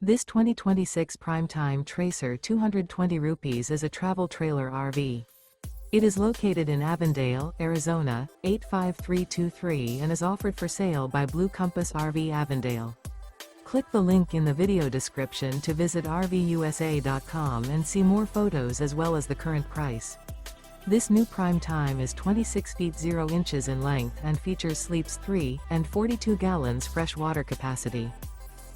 This 2026 Primetime Tracer 220 rupees is a travel trailer RV. It is located in Avondale, Arizona, 85323 and is offered for sale by Blue Compass RV Avondale. Click the link in the video description to visit RVUSA.com and see more photos as well as the current price. This new Primetime is 26 feet 0 inches in length and features sleeps 3 and 42 gallons fresh water capacity.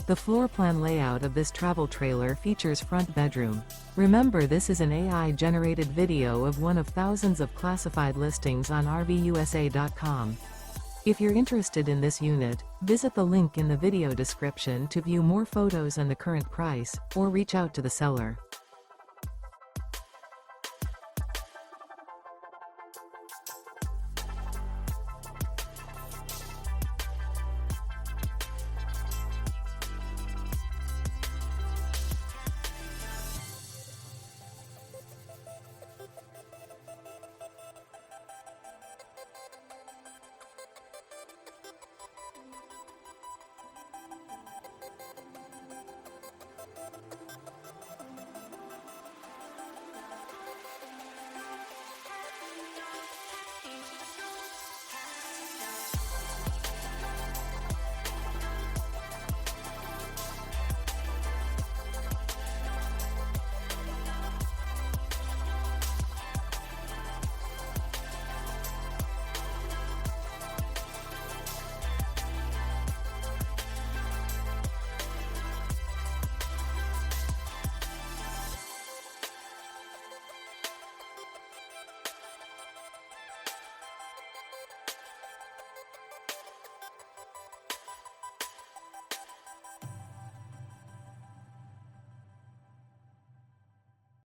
The floor plan layout of this travel trailer features front bedroom. Remember, this is an AI-generated video of one of thousands of classified listings on RVUSA.com. If you're interested in this unit, visit the link in the video description to view more photos and the current price, or reach out to the seller.